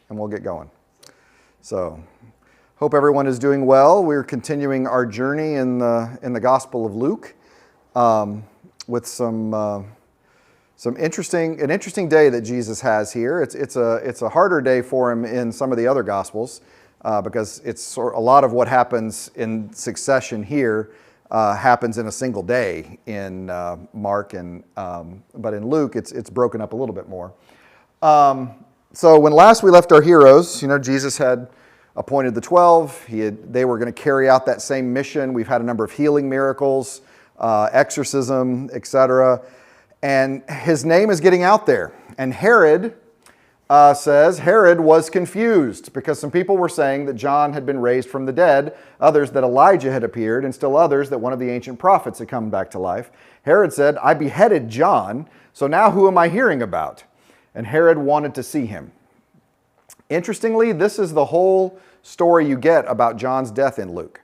and we'll get going. So, hope everyone is doing well. We're continuing our journey in the Gospel of Luke with an interesting day that Jesus has here. It's a harder day for him in some of the other Gospels because it's a lot of what happens in succession here happens in a single day in Mark, but in Luke it's broken up a little bit more. So when last we left our heroes, Jesus had appointed the 12. They were going to carry out that same mission. We've had a number of healing miracles, exorcism, etc. And his name is getting out there. And Herod says Herod was confused because some people were saying that John had been raised from the dead, others that Elijah had appeared, and still others that one of the ancient prophets had come back to life. Herod said, I beheaded John, so now who am I hearing about? And Herod wanted to see him. Interestingly, this is the whole story you get about John's death in Luke.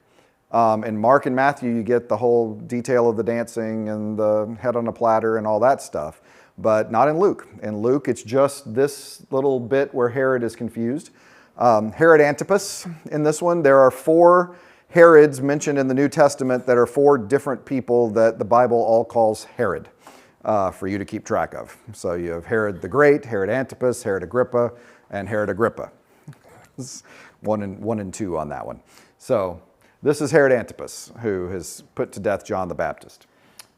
In Mark and Matthew, you get the whole detail of the dancing and the head on a platter and all that stuff, but not in Luke. In Luke, it's just this little bit where Herod is confused. Herod Antipas in this one. There are 4 Herods mentioned in the New Testament that are 4 different people that the Bible all calls Herod. For you to keep track of. So you have Herod the Great, Herod Antipas, Herod Agrippa, and Herod Agrippa. 1 and 2 on that one. So this is Herod Antipas, who has put to death John the Baptist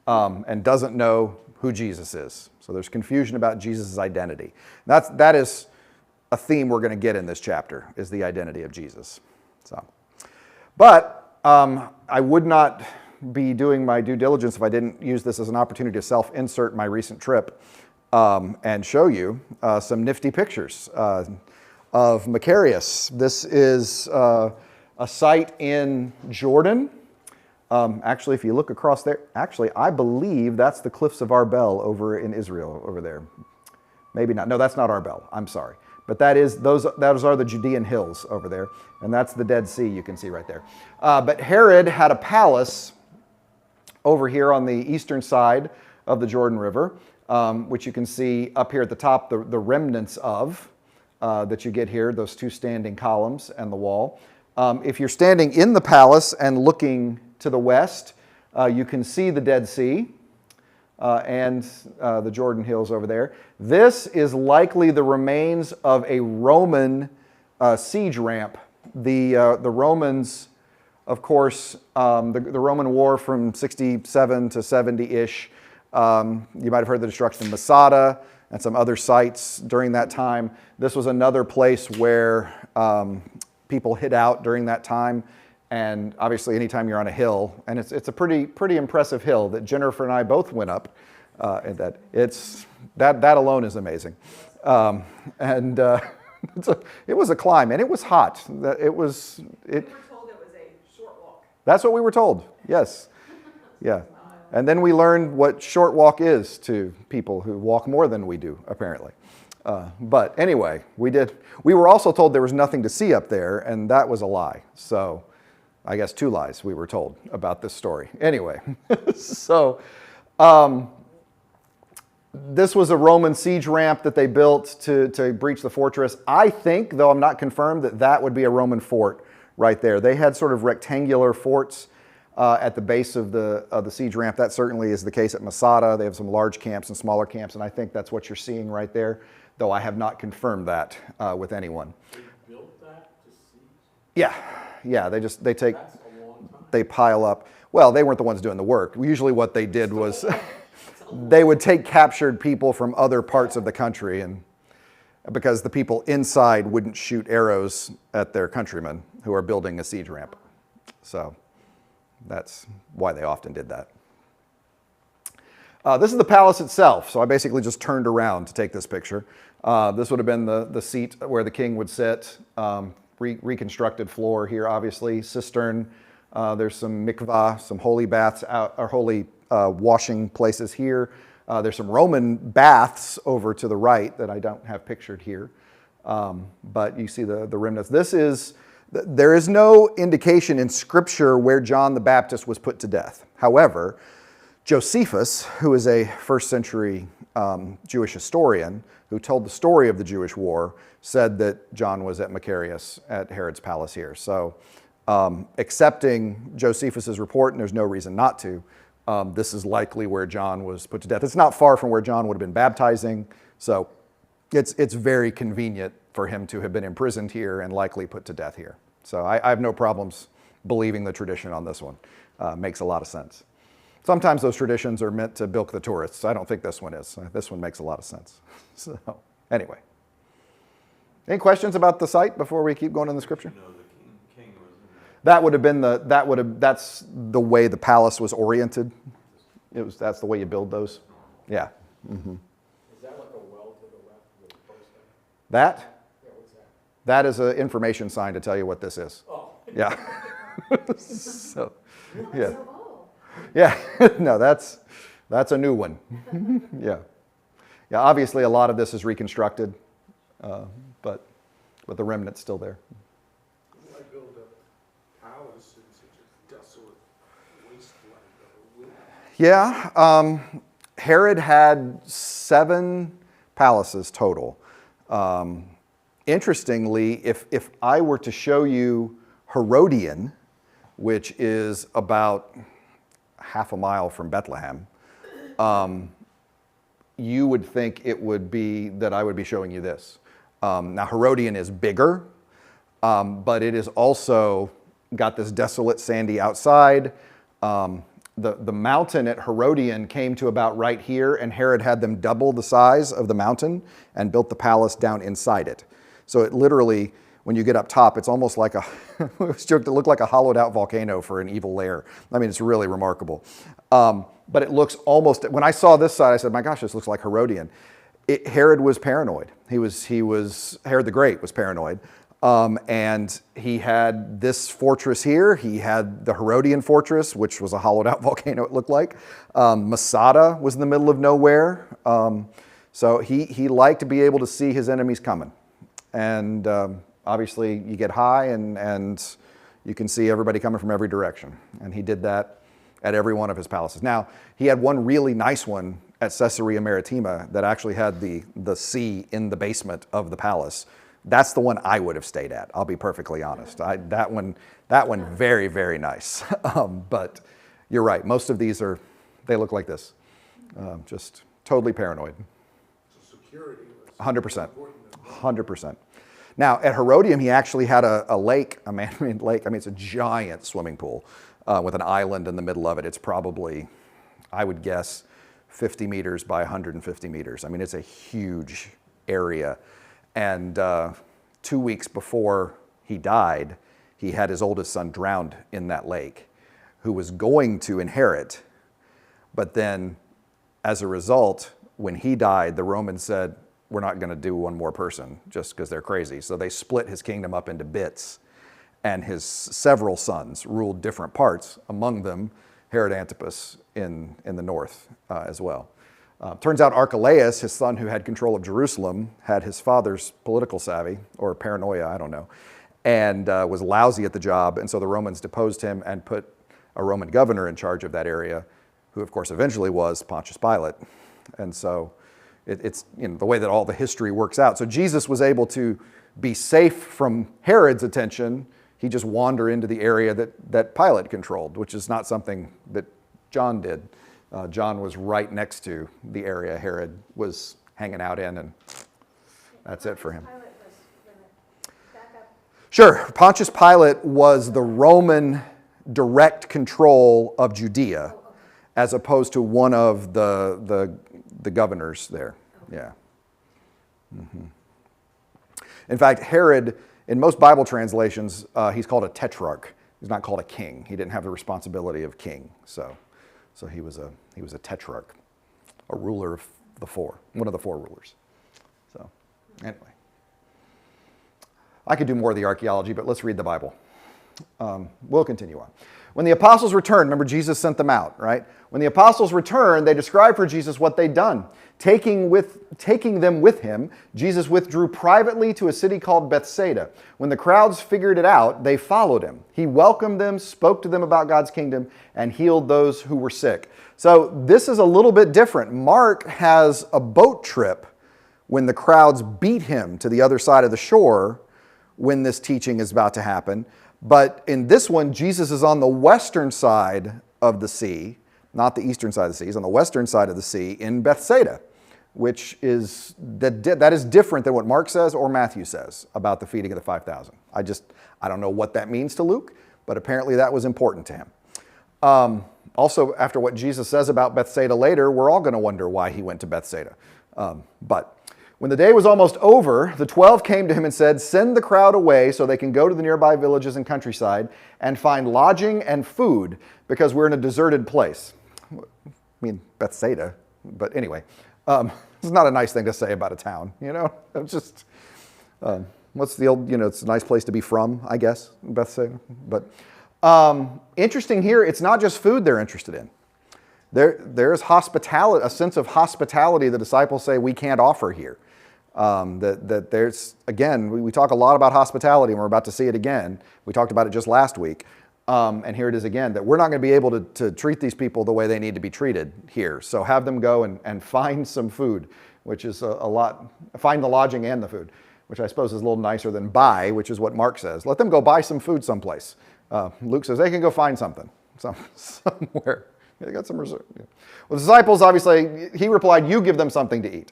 and doesn't know who Jesus is. So there's confusion about Jesus' identity. That is a theme we're going to get in this chapter, is the identity of Jesus. But I would not be doing my due diligence if I didn't use this as an opportunity to self-insert my recent trip and show you some nifty pictures of Macarius. This is a site in Jordan. Actually, if you look across there, I believe that's the Cliffs of Arbel over in Israel over there. Maybe not. No, that's not Arbel. I'm sorry. But those are the Judean hills over there, and that's the Dead Sea you can see right there. But Herod had a palace over here on the eastern side of the Jordan River, which you can see up here at the top, the remnants of that you get here, those 2 standing columns and the wall. If you're standing in the palace and looking to the west, you can see the Dead Sea and the Jordan Hills over there. This is likely the remains of a Roman siege ramp. The Romans, of course, the Roman war from 67 to 70-ish, you might have heard the destruction of Masada and some other sites during that time. This was another place where people hid out during that time. And obviously, anytime you're on a hill, and it's a pretty impressive hill that Jennifer and I both went up, and that alone is amazing. It was a climb, and it was hot. That's what we were told, yes. Yeah. And then we learned what short walk is to people who walk more than we do, apparently. But anyway, we were also told there was nothing to see up there, and that was a lie. So I guess 2 lies we were told about this story. Anyway, so this was a Roman siege ramp that they built to breach the fortress. I think, though I'm not confirmed, that would be a Roman fort right there. They had sort of rectangular forts at the base of the siege ramp. That certainly is the case at Masada. They have some large camps and smaller camps, and I think that's what you're seeing right there, though I have not confirmed that with anyone. They built that to siege? Yeah. They pile up. Well, they weren't the ones doing the work. Usually what they did was they would take captured people from other parts of the country, and because the people inside wouldn't shoot arrows at their countrymen who are building a siege ramp. So that's why they often did that. This is the palace itself. So I basically just turned around to take this picture. This would have been the seat where the king would sit. Reconstructed floor here, obviously. Cistern. There's some mikvah, some holy baths, or holy washing places here. There's some Roman baths over to the right that I don't have pictured here. But you see the remnants. There is no indication in Scripture where John the Baptist was put to death. However, Josephus, who is a first century Jewish historian who told the story of the Jewish war, said that John was at Macarius at Herod's palace here. So accepting Josephus's report, and there's no reason not to, this is likely where John was put to death. It's not far from where John would have been baptizing, so it's very convenient for him to have been imprisoned here and likely put to death here. So I have no problems believing the tradition on this one. Makes a lot of sense. Sometimes those traditions are meant to bilk the tourists. I don't think this one is. This one makes a lot of sense. So anyway. Any questions about the site before we keep going in the scripture? No, the king was in That would have been that's the way the palace was oriented. That's the way you build those. Yeah. Mm-hmm. Is that like a well to the left with a post there? That? Yeah, what's that? That is an information sign to tell you what this is. Oh. Yeah. So, yeah. Yeah. No, that's a new one. Yeah. Yeah, obviously a lot of this is reconstructed, but the remnant's still there. Why build a palace in such a desolate wasteland? Yeah, Herod had 7 palaces total. Interestingly, if I were to show you Herodian, which is about half a mile from Bethlehem, you would think it would be that I would be showing you this. Now Herodian is bigger, but it is also got this desolate sandy outside. The mountain at Herodian came to about right here, and Herod had them double the size of the mountain and built the palace down inside it. So it literally, when you get up top, it's almost like it was joked to look like a hollowed out volcano for an evil lair. I mean, it's really remarkable. But it looks almost, when I saw this side, I said, my gosh, this looks like Herodian. Herod was paranoid. Herod the Great was paranoid. And he had this fortress here. He had the Herodian fortress, which was a hollowed out volcano, it looked like. Masada was in the middle of nowhere. So he liked to be able to see his enemies coming. And obviously you get high and you can see everybody coming from every direction. And he did that at every one of his palaces. Now, he had one really nice one at Caesarea Maritima that actually had the sea in the basement of the palace. That's the one I would have stayed at, I'll be perfectly honest. That one very, very nice. But you're right, most of these they look like this. Just totally paranoid. So security was 100%. important as well. 100%. Now, at Herodium, he actually had a lake, a man-made lake. I mean, it's a giant swimming pool with an island in the middle of it. It's probably, I would guess, 50 meters by 150 meters. I mean, it's a huge area. And 2 weeks before he died, he had his oldest son drowned in that lake, who was going to inherit. But then, as a result, when he died, the Romans said, we're not going to do one more person just because they're crazy. So they split his kingdom up into bits, and his several sons ruled different parts, among them Herod Antipas in the north as well. Turns out Archelaus, his son who had control of Jerusalem, had his father's political savvy, or paranoia, I don't know, and was lousy at the job. And so the Romans deposed him and put a Roman governor in charge of that area, who of course eventually was Pontius Pilate. And so it's the way that all the history works out. So Jesus was able to be safe from Herod's attention. He just wandered into the area that Pilate controlled, which is not something that John did. John was right next to the area Herod was hanging out in, and that's it for him. Sure, Pontius Pilate was the Roman direct control of Judea, as opposed to one of the governors there. Yeah. Mm-hmm. In fact, Herod, in most Bible translations, he's called a tetrarch. He's not called a king. He didn't have the responsibility of king. So he was a tetrarch, a ruler of the four, one of the 4 rulers. So anyway, I could do more of the archaeology, but let's read the Bible. We'll continue on. When the apostles returned, remember Jesus sent them out, right? When the apostles returned, they described for Jesus what they'd done. Taking them with him, Jesus withdrew privately to a city called Bethsaida. When the crowds figured it out, they followed him. He welcomed them, spoke to them about God's kingdom, and healed those who were sick. So this is a little bit different. Mark has a boat trip when the crowds beat him to the other side of the shore when this teaching is about to happen. But in this one, Jesus is on the western side of the sea, not the eastern side of the sea. He's on the western side of the sea in Bethsaida, which is that is different than what Mark says or Matthew says about the feeding of the 5,000. I don't know what that means to Luke, but apparently that was important to him. Also, after what Jesus says about Bethsaida later, we're all going to wonder why he went to Bethsaida. But when the day was almost over, the 12 came to him and said, "Send the crowd away so they can go to the nearby villages and countryside and find lodging and food, because we're in a deserted place." I mean, Bethsaida, but anyway, it's not a nice thing to say about a town, you know? It's just, what's the old, it's a nice place to be from, I guess, Bethsaida. But interesting here, it's not just food they're interested in. There's hospitality, a sense of hospitality the disciples say we can't offer here. That there's, again, we talk a lot about hospitality, and we're about to see it again. We talked about it just last week. And here it is again, that we're not going to be able to treat these people the way they need to be treated here. So have them go and find some food, which is a lot, find the lodging and the food, which I suppose is a little nicer than buy, which is what Mark says. Let them go buy some food someplace. Luke says they can go find something somewhere. They got some reserve. Yeah. Well, the disciples, obviously, he replied, "You give them something to eat."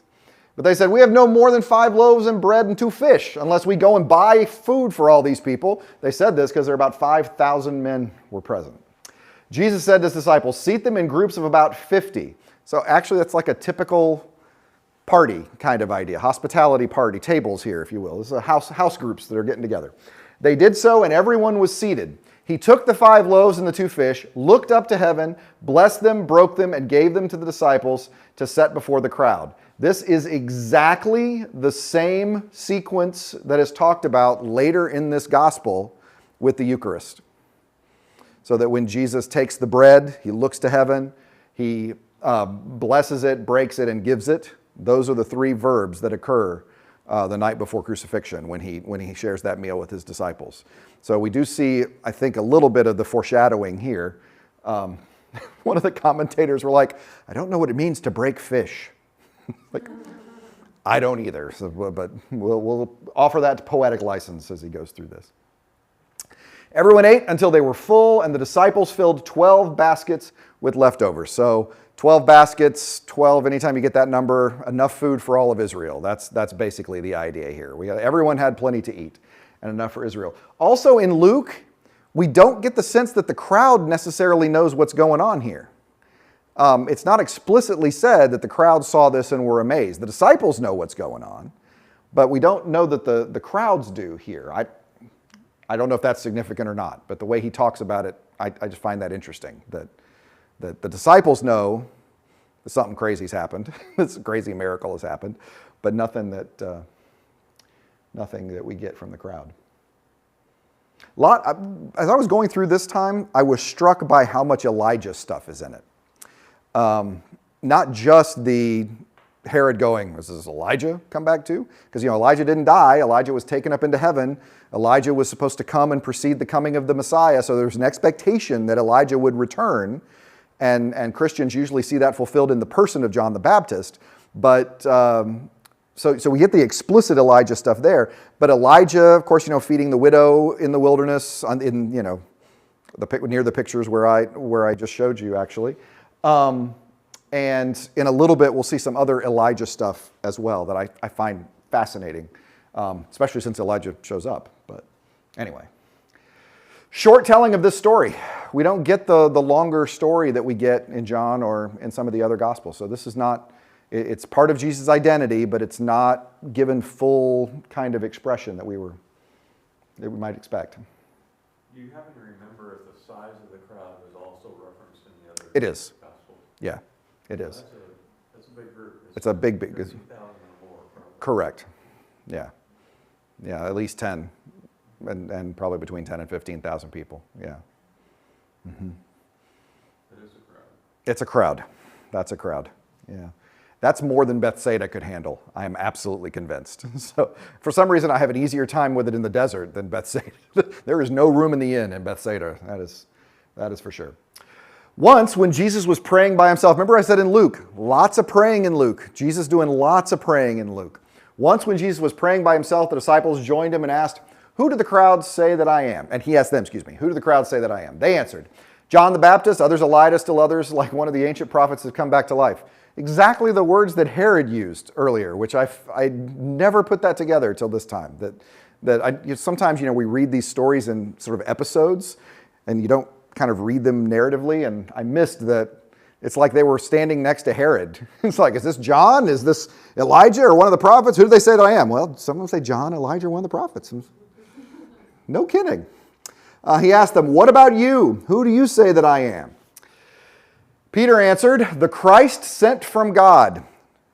But they said, "We have no more than 5 loaves and bread and 2 fish, unless we go and buy food for all these people." They said this because there are about 5,000 men were present. Jesus said to his disciples, "Seat them in groups of about 50. So actually, that's like a typical party kind of idea, hospitality party, tables here, if you will. This is a house groups that are getting together. They did so, and everyone was seated. He took the 5 loaves and the 2 fish, looked up to heaven, blessed them, broke them, and gave them to the disciples to set before the crowd. This is exactly the same sequence that is talked about later in this gospel with the Eucharist. So that when Jesus takes the bread, he looks to heaven, he blesses it, breaks it, and gives it. Those are the 3 verbs that occur the night before crucifixion when he shares that meal with his disciples. So we do see, I think, a little bit of the foreshadowing here. One of the commentators were like, "I don't know what it means to break fish." Like, I don't either, so, but we'll offer that poetic license as he goes through this. Everyone ate until they were full, and the disciples filled 12 baskets with leftovers. So 12 baskets, 12, anytime you get that number, enough food for all of Israel. That's basically the idea here. Everyone had plenty to eat and enough for Israel. Also in Luke, we don't get the sense that the crowd necessarily knows what's going on here. It's not explicitly said that the crowd saw this and were amazed. The disciples know what's going on, but we don't know that the crowds do here. I don't know if that's significant or not, but the way he talks about it, I just find that interesting, that the disciples know that something crazy's happened, this crazy miracle has happened, but nothing that we get from the crowd. As I was going through this time, I was struck by how much Elijah stuff is in it. Not just the Herod going, "Does Elijah come back too?" Because, Elijah didn't die. Elijah was taken up into heaven. Elijah was supposed to come and precede the coming of the Messiah. So there's an expectation that Elijah would return. And Christians usually see that fulfilled in the person of John the Baptist. But so we get the explicit Elijah stuff there. But Elijah, of course, feeding the widow in the wilderness, near the pictures where I just showed you, actually. And in a little bit, we'll see some other Elijah stuff as well that I find fascinating, especially since Elijah shows up. But anyway, short telling of this story. We don't get the longer story that we get in John or in some of the other Gospels. So this is not, it's part of Jesus' identity, but it's not given full kind of expression that we might expect. Do you happen to remember if the size of the crowd is also referenced in the other It is. Gospels? Yeah, it is. That's a big group. It's a big. 13,000 or more, probably. Correct. Yeah. Yeah, at least 10, and probably between 10 and 15,000 people. Yeah. It is a crowd. It's a crowd. That's a crowd. Yeah. That's more than Bethsaida could handle. I am absolutely convinced. So for some reason, I have an easier time with it in the desert than Bethsaida. There is no room in the inn in Bethsaida. That is for sure. Once, when Jesus was praying by himself, remember I said in Luke, lots of praying in Luke. Jesus doing lots of praying in Luke. Once when Jesus was praying by himself, the disciples joined him and asked, "Who do the crowds say that I am?" And he asked them, "Who do the crowds say that I am?" They answered, "John the Baptist, others Elijah, still others like one of the ancient prophets has come back to life." Exactly the words that Herod used earlier, which I never put that together till this time. Sometimes we read these stories in sort of episodes, and you don't kind of read them narratively, and I missed that it's like they were standing next to Herod. It's like, is this John? Is this Elijah or one of the prophets? Who do they say that I am? Well, some of them say John, Elijah, one of the prophets. No kidding. He asked them, "What about you? Who do you say that I am?" Peter answered, "The Christ sent from God."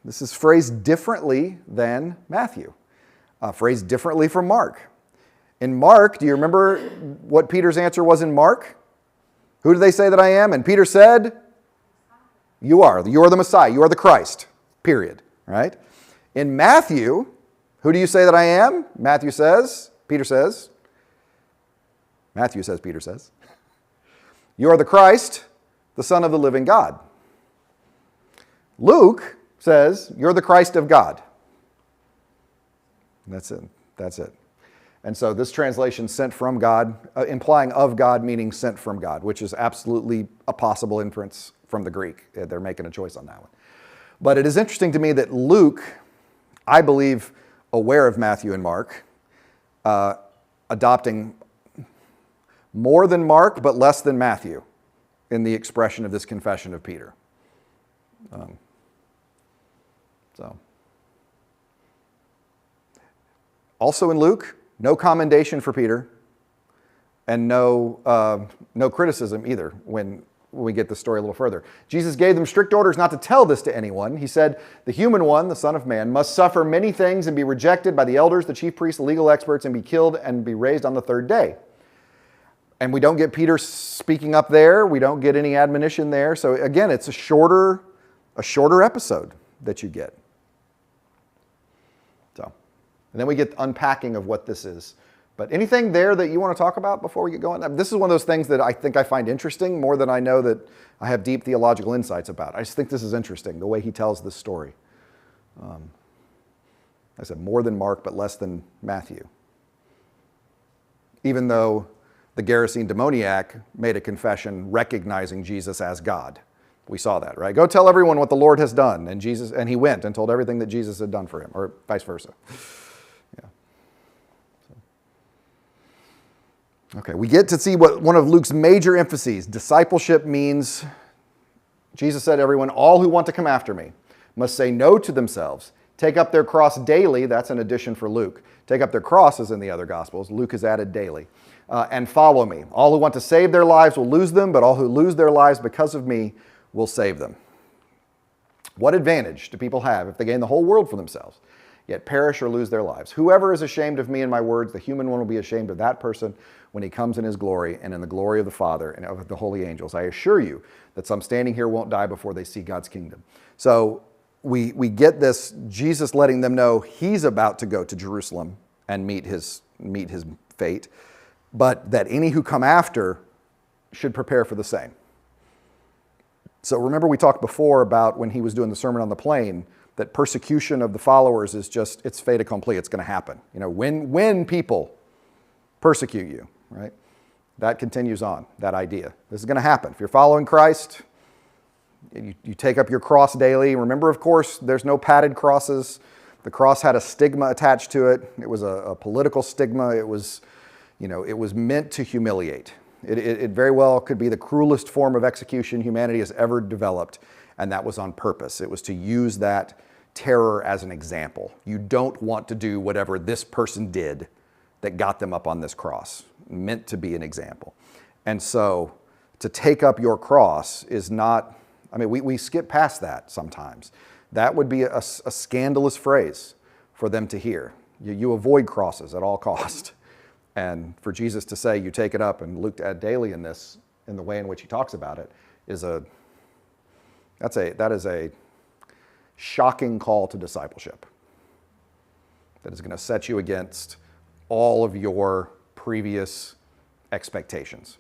This is phrased differently than Matthew, phrased differently from Mark. In Mark, do you remember what Peter's answer was in Mark? "Who do they say that I am?" And Peter said, You are the Messiah. You are the Christ, period. Right? In Matthew, "Who do you say that I am?" Matthew says, Peter says, "You are the Christ, the Son of the living God." Luke says, "You're the Christ of God." That's it. And so this translation, "sent from God," implying of God, meaning sent from God, which is absolutely a possible inference from the Greek. They're making a choice on that one. But it is interesting to me that Luke, I believe, aware of Matthew and Mark, adopting more than Mark, but less than Matthew in the expression of this confession of Peter. Also in Luke, no commendation for Peter, and no criticism either when we get the story a little further. Jesus gave them strict orders not to tell this to anyone. He said, "The human one, the Son of Man, must suffer many things and be rejected by the elders, the chief priests, the legal experts, and be killed and be raised on the third day." And we don't get Peter speaking up there. We don't get any admonition there. So again, it's a shorter episode that you get. And then we get the unpacking of what this is. But anything there that you want to talk about before we get going? This is one of those things that I think I find interesting more than I know that I have deep theological insights about. I just think this is interesting, the way he tells this story. I said more than Mark, but less than Matthew. Even though the Gerasene demoniac made a confession recognizing Jesus as God. We saw that, right? "Go tell everyone what the Lord has done." And he went and told everything that Jesus had done for him, or vice versa. Okay, we get to see what one of Luke's major emphases. Discipleship means, Jesus said, everyone, "All who want to come after me must say no to themselves, take up their cross daily." That's an addition for Luke. Take up their crosses in the other Gospels. Luke has added daily. "And follow me. All who want to save their lives will lose them, but all who lose their lives because of me will save them." What advantage do people have if they gain the whole world for themselves, yet perish or lose their lives? "Whoever is ashamed of me and my words, the human one will be ashamed of that person when he comes in his glory and in the glory of the Father and of the holy angels. I assure you that some standing here won't die before they see God's kingdom." So we get this, Jesus letting them know he's about to go to Jerusalem and meet his fate, but that any who come after should prepare for the same. So remember we talked before about when he was doing the Sermon on the Plain, that persecution of the followers is just, it's fait accompli, it's going to happen. When people persecute you, right? That continues on, that idea. This is going to happen. If you're following Christ, you take up your cross daily. Remember, of course, there's no padded crosses. The cross had a stigma attached to it. It was a political stigma. It was meant to humiliate. It very well could be the cruelest form of execution humanity has ever developed, and that was on purpose. It was to use that terror as an example. You don't want to do whatever this person did that got them up on this cross, meant to be an example. And so to take up your cross is not, we skip past that sometimes. That would be a scandalous phrase for them to hear. You avoid crosses at all cost. And for Jesus to say, you take it up, and Luke to add daily in this in the way in which he talks about it is that is a shocking call to discipleship that is going to set you against all of your previous expectations.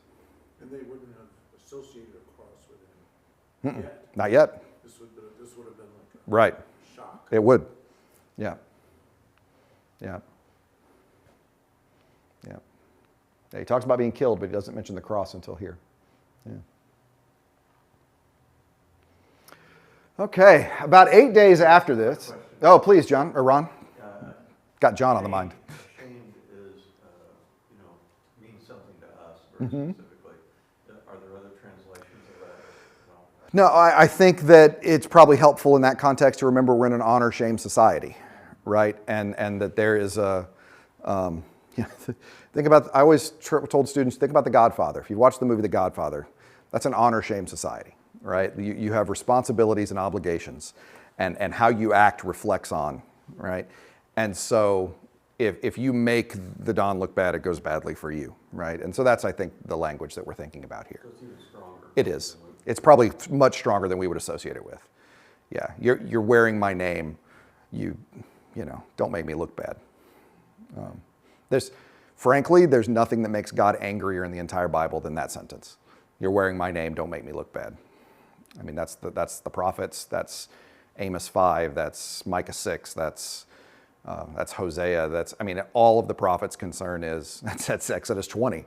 And they wouldn't have associated a cross with him yet. Not yet. This would have been like a Right. shock. It would. Yeah. Yeah. Yeah. Yeah. He talks about being killed, but he doesn't mention the cross until here. Yeah. Okay. About 8 days after this. Oh, please, John or Ron. Got John on the mind. Shamed is, means something to us very specifically. Are there other translations of that as well? No, I think that it's probably helpful in that context to remember we're in an honor-shame society, right? And that there is a, think about, I always told students, think about The Godfather. If you watch the movie The Godfather, that's an honor-shame society, right? You have responsibilities and obligations, and how you act reflects on, right? And so if you make the Don look bad, it goes badly for you, right? And so that's, I think, the language that we're thinking about here. So it's even stronger. It is. It's probably much stronger than we would associate it with. Yeah, you're wearing my name. You know, don't make me look bad. Frankly, there's nothing that makes God angrier in the entire Bible than that sentence. You're wearing my name. Don't make me look bad. I mean, that's the prophets. That's Amos 5. That's Micah 6. That's Hosea. All of the prophets' concern is that's Exodus 20.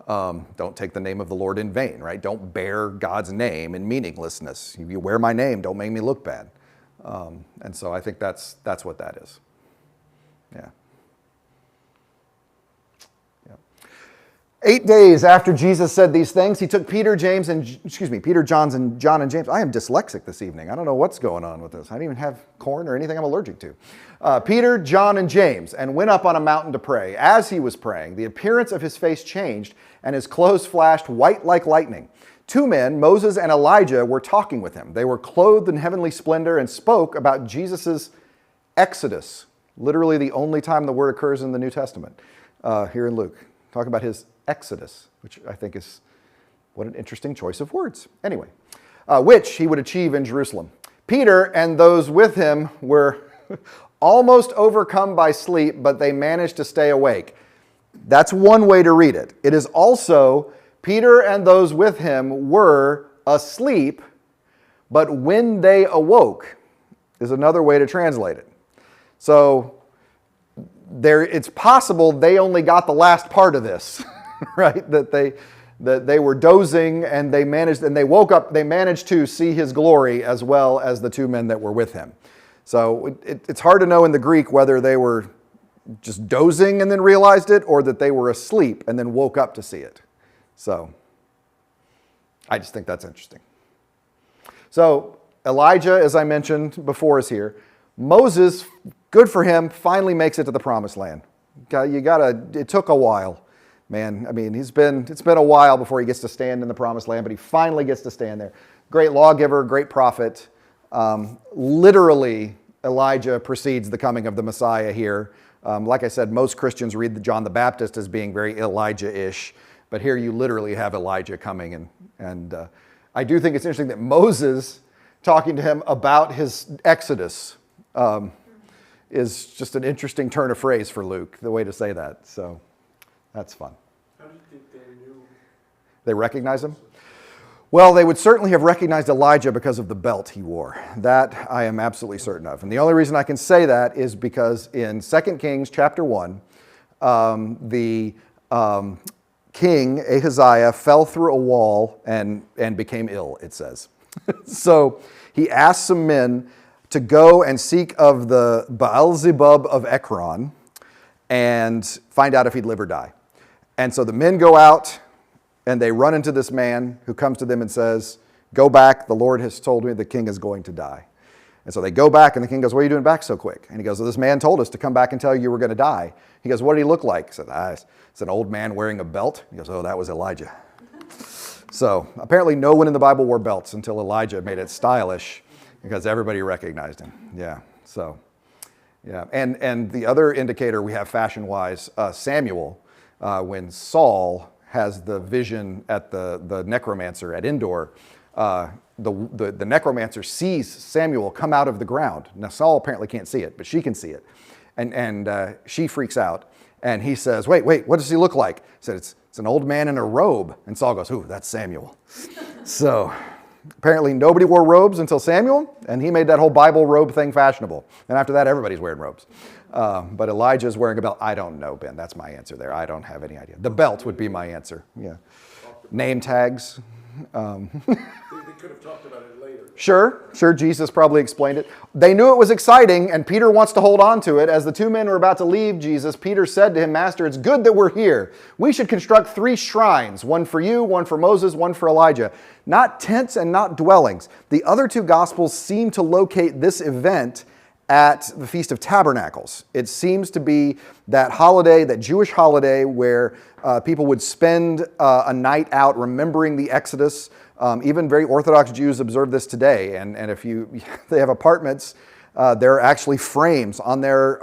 Don't take the name of the Lord in vain, right? Don't bear God's name in meaninglessness. If you wear my name, don't make me look bad. And so I think that's what that is. Yeah. 8 days after Jesus said these things, he took Peter, John, and James. I am dyslexic this evening. I don't know what's going on with this. I don't even have corn or anything I'm allergic to. Peter, John, and James, and went up on a mountain to pray. As he was praying, the appearance of his face changed, and his clothes flashed white like lightning. 2 men, Moses and Elijah, were talking with him. They were clothed in heavenly splendor and spoke about Jesus' exodus, literally the only time the word occurs in the New Testament, here in Luke. Talk about his exodus, which I think is what an interesting choice of words. Anyway, which he would achieve in Jerusalem. Peter and those with him were almost overcome by sleep, but they managed to stay awake. That's one way to read it. It is also Peter and those with him were asleep, but when they awoke is another way to translate it. So it's possible they only got the last part of this, right? That they were dozing and they woke up, they managed to see his glory as well as the 2 men that were with him. So it's hard to know in the Greek whether they were just dozing and then realized it, or that they were asleep and then woke up to see it. So I just think that's interesting. So Elijah, as I mentioned before, is here. Moses, good for him, finally makes it to the promised land. It took a while, man. I mean, it's been a while before he gets to stand in the promised land, but he finally gets to stand there. Great lawgiver, great prophet. Literally, Elijah precedes the coming of the Messiah here. Like I said, most Christians read John the Baptist as being very Elijah-ish, but here you literally have Elijah coming. And I do think it's interesting that Moses, talking to him about his exodus, is just an interesting turn of phrase for Luke, the way to say that. So that's fun. How do you think they knew? They recognize him? Well, they would certainly have recognized Elijah because of the belt he wore. That I am absolutely certain of. And the only reason I can say that is because in 2 Kings chapter 1, the king Ahaziah fell through a wall and became ill, it says. So he asked some men to go and seek of the Baal-zebub of Ekron and find out if he'd live or die. And so the men go out and they run into this man who comes to them and says, "Go back, the Lord has told me the king is going to die." And so they go back and the king goes, "What are you doing back so quick?" And he goes, "Well, this man told us to come back and tell you were going to die." He goes, "What did he look like?" He said, "It's an old man wearing a belt." He goes, "Oh, that was Elijah." So apparently no one in the Bible wore belts until Elijah made it stylish, because everybody recognized him. Yeah, so, yeah. And the other indicator we have fashion-wise, Samuel, when Saul has the vision at the necromancer at Endor, the necromancer sees Samuel come out of the ground. Now Saul apparently can't see it, but she can see it. And she freaks out. And he says, wait, what does he look like? He said, it's an old man in a robe. And Saul goes, ooh, that's Samuel. So apparently nobody wore robes until Samuel, and he made that whole Bible robe thing fashionable. And after that, everybody's wearing robes. But Elijah's wearing a belt. I don't know, Ben. That's my answer there. I don't have any idea. The belt would be my answer. Yeah. Name tags. They could have talked about it later. Sure, Jesus probably explained it. They knew it was exciting, and Peter wants to hold on to it. As the two men were about to leave Jesus, Peter said to him, Master, it's good that we're here. We should construct 3 shrines, one for you, one for Moses, one for Elijah. Not tents and not dwellings. The other 2 Gospels seem to locate this event at the Feast of Tabernacles. It seems to be that holiday, that Jewish holiday where people would spend a night out remembering the Exodus. Even very Orthodox Jews observe this today. And if they have apartments, there are actually frames on their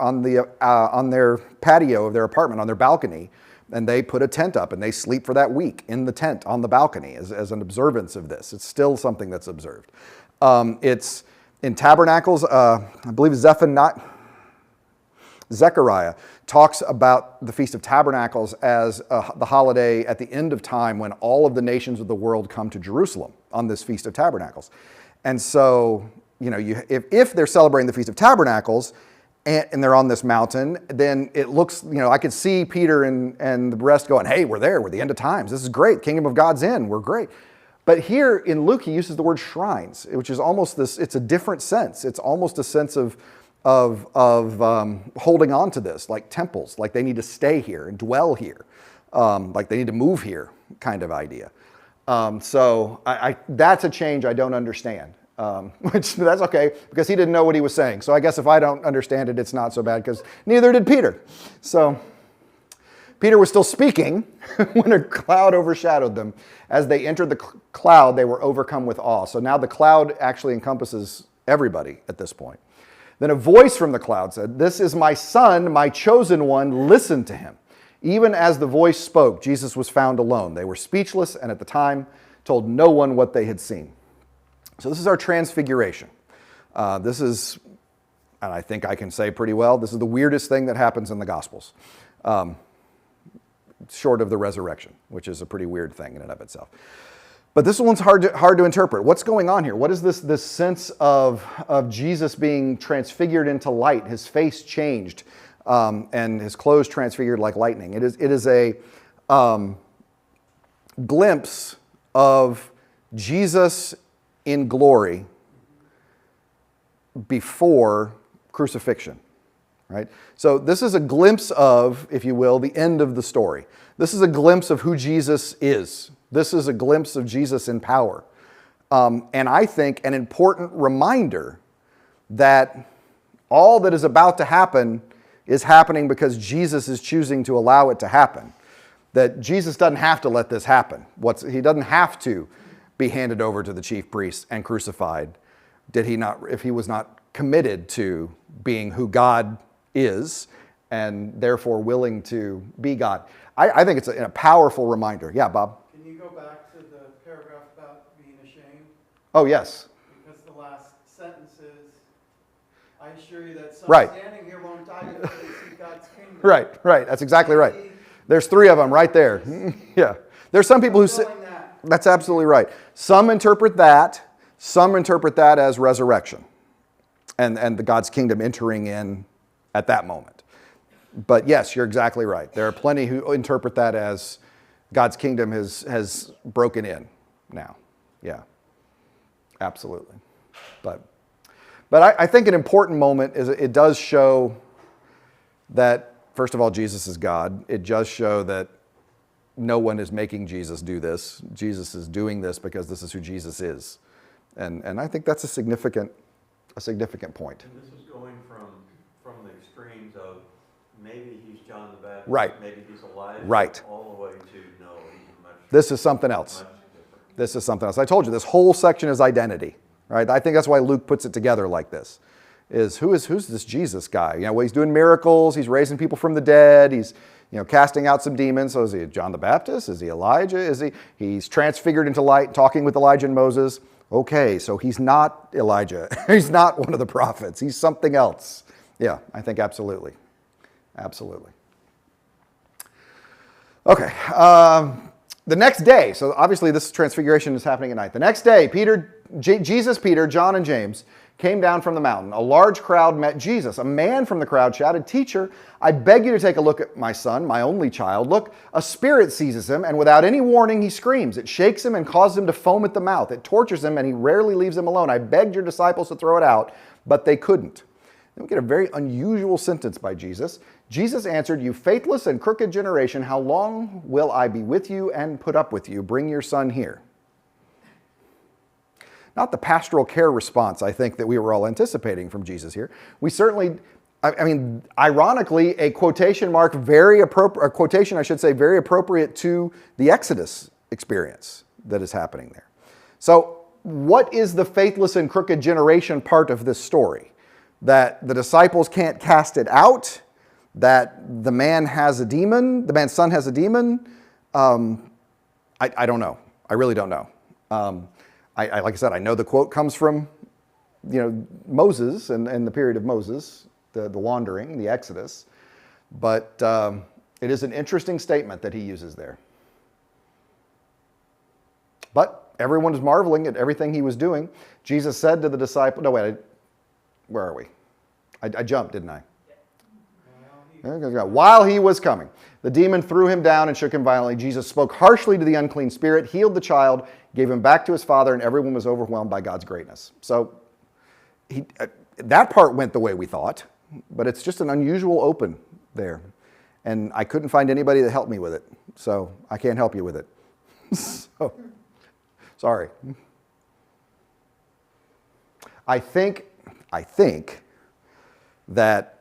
patio of their apartment, on their balcony, and they put a tent up and they sleep for that week in the tent on the balcony as an observance of this. It's still something that's observed. It's in Tabernacles, I believe Zechariah talks about the Feast of Tabernacles as the holiday at the end of time when all of the nations of the world come to Jerusalem on this Feast of Tabernacles. And so, if they're celebrating the Feast of Tabernacles and they're on this mountain, then it looks, I could see Peter and the rest going, hey, we're there, we're the end of times. This is great. Kingdom of God's in, we're great. But here in Luke, he uses the word shrines, which is almost this, it's a different sense. It's almost a sense of holding on to this, like temples, like they need to stay here and dwell here, like they need to move here kind of idea. So that's a change I don't understand, which that's okay because he didn't know what he was saying. So I guess if I don't understand it, it's not so bad because neither did Peter. So Peter was still speaking when a cloud overshadowed them. As they entered the cloud, they were overcome with awe. So now the cloud actually encompasses everybody at this point. Then a voice from the cloud said, "This is my son, my chosen one, listen to him." Even as the voice spoke, Jesus was found alone. They were speechless and at the time told no one what they had seen. So this is our transfiguration. This is, and I think I can say pretty well, this is the weirdest thing that happens in the Gospels. Short of the resurrection, which is a pretty weird thing in and of itself. But this one's hard to interpret. What's going on here? What is this sense of Jesus being transfigured into light, his face changed, and his clothes transfigured like lightning? It is a glimpse of Jesus in glory before crucifixion. Right? So this is a glimpse of, if you will, the end of the story. This is a glimpse of who Jesus is. This is a glimpse of Jesus in power. And I think an important reminder that all that is about to happen is happening because Jesus is choosing to allow it to happen. That Jesus doesn't have to let this happen. He doesn't have to be handed over to the chief priests and crucified. Did he not, if he was not committed to being who God is and therefore willing to be God. I think it's a powerful reminder. Yeah, Bob? Can you go back to the paragraph about being ashamed? Oh, yes. Because the last sentence is, I assure you that some Right. standing here won't die until they see God's kingdom. Right. That's exactly right. There's 3 of them right there. Yeah. There's some people who say, that's absolutely right. Some interpret that as resurrection and the God's kingdom entering in at that moment. But yes, you're exactly right. There are plenty who interpret that as God's kingdom has broken in now. Yeah, absolutely. But I think an important moment is it does show that, first of all, Jesus is God. It does show that no one is making Jesus do this. Jesus is doing this because this is who Jesus is. And I think that's a significant point. And this is going from the extremes of maybe he's John the Baptist, Right. maybe he's Elijah, Right. all the way to no, he's much This is something else. different. This is something else. I told you, this whole section is identity, right? I think that's why Luke puts it together like this. Who's this Jesus guy? Well, he's doing miracles, he's raising people from the dead, he's casting out some demons. So is he John the Baptist? Is he Elijah? He's transfigured into light, talking with Elijah and Moses. Okay, so he's not Elijah. He's not one of the prophets. He's something else. Yeah, I think absolutely. Absolutely. Okay, the next day, so obviously this transfiguration is happening at night. The next day, Jesus, Peter, John, and James came down from the mountain. A large crowd met Jesus. A man from the crowd shouted, "Teacher, I beg you to take a look at my son, my only child. Look, a spirit seizes him, and without any warning, he screams. It shakes him and causes him to foam at the mouth. It tortures him, and he rarely leaves him alone. I begged your disciples to throw it out, but they couldn't." Then we get a very unusual sentence by Jesus. Jesus answered, "You faithless and crooked generation, how long will I be with you and put up with you? Bring your son here." Not the pastoral care response, I think, that we were all anticipating from Jesus here. We certainly, ironically, a quotation mark, very appropriate to the Exodus experience that is happening there. So what is the faithless and crooked generation part of this story? That the disciples can't cast it out? That the man's son has a demon? I don't know. I really don't know. Like I said, I know the quote comes from, Moses and the period of Moses, the wandering, the Exodus. But it is an interesting statement that he uses there. But everyone is marveling at everything he was doing. Jesus said to the disciple, where are we? I jumped, didn't I? While he was coming, the demon threw him down and shook him violently. Jesus spoke harshly to the unclean spirit, healed the child, gave him back to his father, and everyone was overwhelmed by God's greatness. So that part went the way we thought, but it's just an unusual open there. And I couldn't find anybody that helped me with it, so I can't help you with it. So, sorry. I think that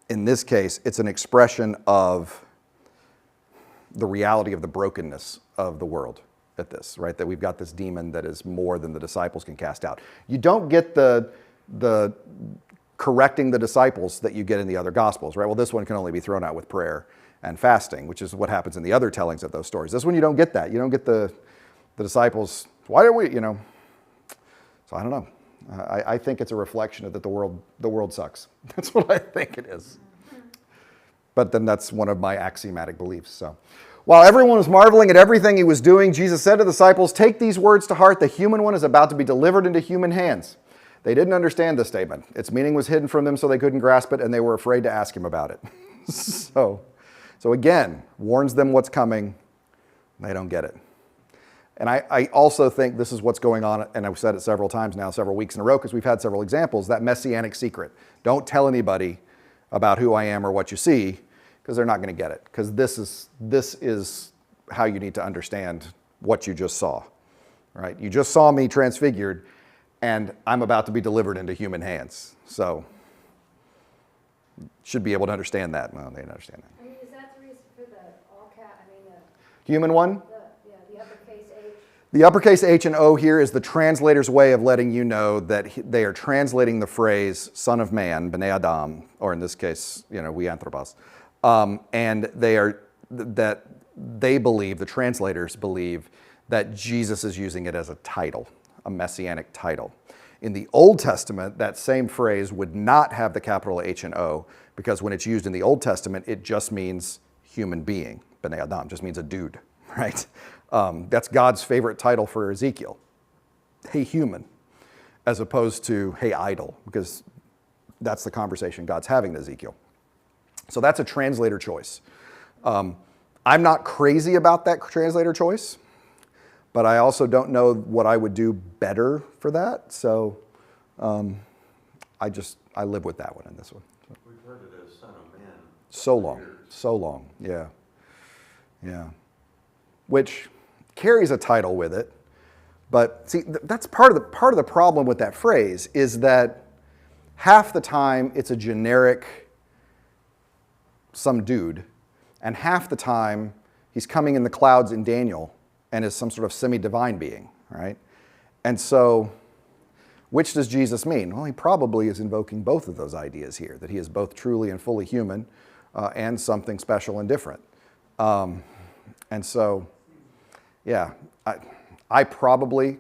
in this case, it's an expression of the reality of the brokenness of the world at this, right? That we've got this demon that is more than the disciples can cast out. You don't get the correcting the disciples that you get in the other Gospels, right? Well, this one can only be thrown out with prayer and fasting, which is what happens in the other tellings of those stories. This one, you don't get that. You don't get the disciples, why don't we, So I don't know. I think it's a reflection of that the world sucks. That's what I think it is. But then that's one of my axiomatic beliefs. So, while everyone was marveling at everything he was doing, Jesus said to the disciples, "Take these words to heart. The human one is about to be delivered into human hands." They didn't understand this statement. Its meaning was hidden from them, so they couldn't grasp it, and they were afraid to ask him about it. So again, warns them what's coming. They don't get it. And I also think this is what's going on, and I've said it several times now, several weeks in a row, because we've had several examples, that messianic secret. Don't tell anybody about who I am or what you see, because they're not going to get it. Because this is how you need to understand what you just saw, right? You just saw me transfigured, and I'm about to be delivered into human hands. So, should be able to understand that. Well, they don't understand that. I mean, is that the reason for the all cap, Human one? the uppercase H? The uppercase H and O here is the translator's way of letting you know that they are translating the phrase "son of man," b'nei Adam, or in this case, we anthropos, and they believe, the translators believe, that Jesus is using it as a title, a messianic title. In the Old Testament, that same phrase would not have the capital H and O, because when it's used in the Old Testament, it just means human being. B'nei Adam just means a dude, right? That's God's favorite title for Ezekiel. Hey, human, as opposed to, hey, idol, because that's the conversation God's having to Ezekiel. So that's a translator choice. I'm not crazy about that translator choice, but I also don't know what I would do better for that. So I live with that one in this one. We've heard it as son of man. So long, yeah. Which carries a title with it, but see, that's part of the problem with that phrase is that half the time it's a generic some dude, and half the time he's coming in the clouds in Daniel and is some sort of semi-divine being, right? And so, which does Jesus mean? Well, he probably is invoking both of those ideas here, that he is both truly and fully human, and something special and different. And so, yeah, I probably,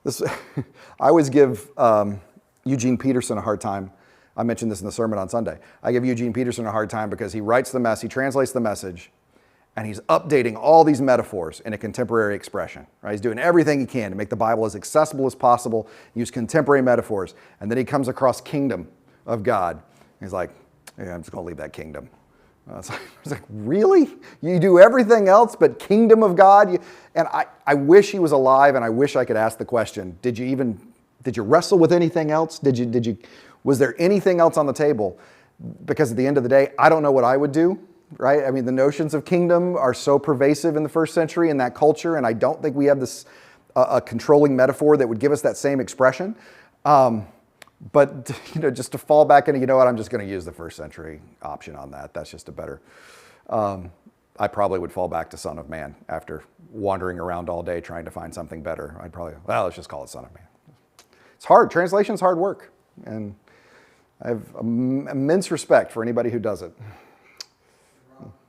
this, I always give Eugene Peterson a hard time. I mentioned this in the sermon on Sunday. I give Eugene Peterson a hard time because he writes he translates the message, and he's updating all these metaphors in a contemporary expression. Right? He's doing everything he can to make the Bible as accessible as possible, use contemporary metaphors, and then he comes across kingdom of God. He's like, yeah, I'm just going to leave that kingdom. It's like, really? You do everything else but kingdom of God? And I wish he was alive, and I wish I could ask the question, did you wrestle with anything else? Was there anything else on the table? Because at the end of the day, I don't know what I would do, right? I mean, the notions of kingdom are so pervasive in the first century in that culture, and I don't think we have this a controlling metaphor that would give us that same expression. But just to fall back into, I'm just going to use the first century option on that. That's just a better. I probably would fall back to Son of Man after wandering around all day trying to find something better. I'd probably, let's just call it Son of Man. It's hard. Translation's hard work, and I have immense respect for anybody who does it.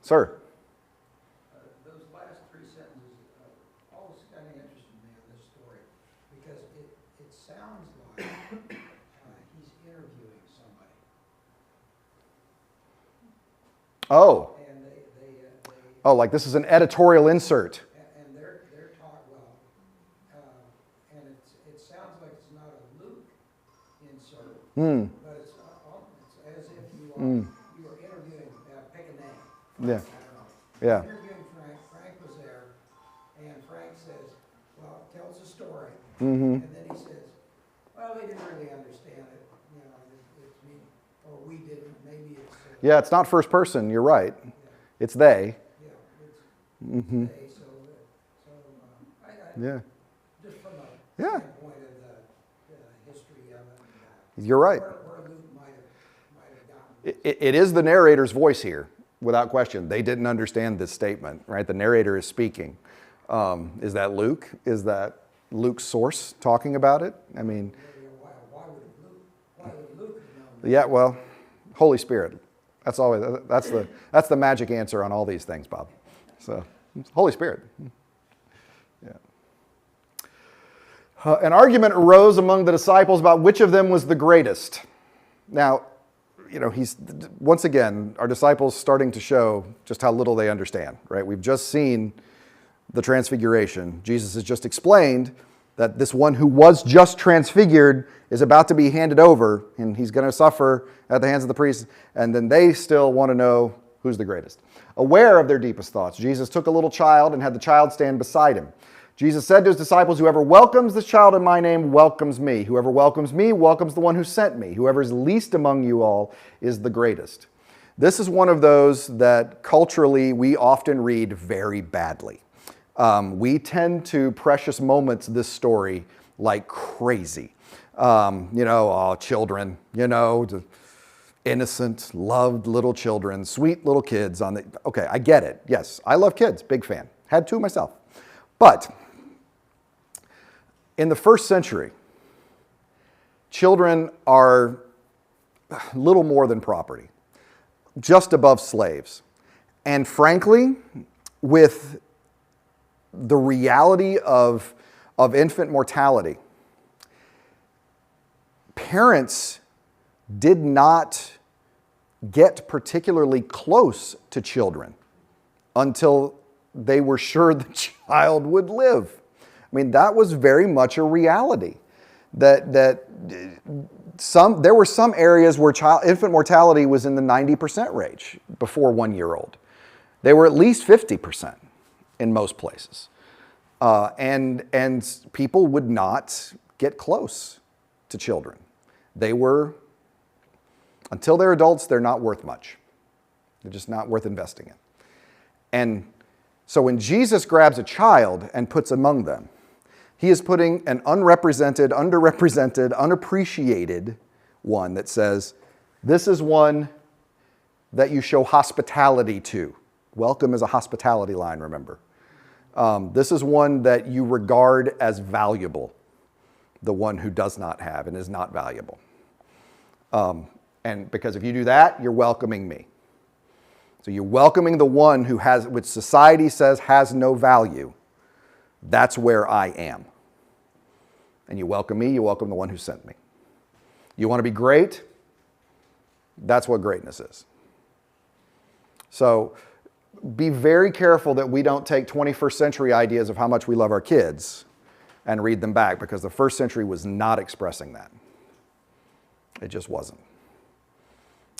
Sir. Those last three sentences always kind of interested me in this story because it sounds like he's interviewing somebody. Oh. And they Oh, like this is an editorial insert. and they're taught well, and it sounds like it's not a Luke insert, but it's as if you are interviewing. Pick a name. Yeah. I don't know. Yeah. Interviewing Frank. Frank was there, and Frank says, "Well, tells a story," Mm-hmm. and then he says, "Well, they didn't really understand it. It's me, or we didn't. Maybe it's Yeah, it's not first person. You're right. It's they. yeah, it's they." So I Yeah. just from a Yeah. standpoint of the history of it, You're right. where Luke might have gotten. It is the narrator's voice here, without question. They didn't understand this statement, right? The narrator is speaking. Is that Luke? Is that Luke's source talking about it? I mean, Why would Luke have known? yeah. Well, Holy Spirit. That's the magic answer on all these things, Bob. So, Holy Spirit. Yeah. An argument arose among the disciples about which of them was the greatest. Now, once again, our disciples starting to show just how little they understand, right? We've just seen the transfiguration. Jesus has just explained that this one who was just transfigured is about to be handed over, and he's going to suffer at the hands of the priests, and then they still want to know who's the greatest. Aware of their deepest thoughts, Jesus took a little child and had the child stand beside him. Jesus said to his disciples, "Whoever welcomes this child in my name welcomes me. Whoever welcomes me welcomes the one who sent me. Whoever is least among you all is the greatest." This is one of those that culturally we often read very badly. We tend to precious moments this story like crazy. Children, the innocent, loved little children, sweet little kids okay, I get it. Yes, I love kids, big fan. Had two myself. But in the first century, children are little more than property, just above slaves. And frankly, with the reality of infant mortality, parents did not get particularly close to children until they were sure the child would live. I mean, that was very much a reality. There were some areas where infant mortality was in the 90% range before 1 year old. They were at least 50% in most places. And people would not get close to children. Until they're adults, they're not worth much. They're just not worth investing in. And so when Jesus grabs a child and puts among them, he is putting an unrepresented, underrepresented, unappreciated one that says, this is one that you show hospitality to. Welcome is a hospitality line, remember. This is one that you regard as valuable, the one who does not have and is not valuable. And because if you do that, you're welcoming me. So you're welcoming the one who has, which society says has no value. That's where I am. And you welcome me, you welcome the one who sent me. You want to be great? That's what greatness is. So be very careful that we don't take 21st century ideas of how much we love our kids and read them back, because the first century was not expressing that. It just wasn't.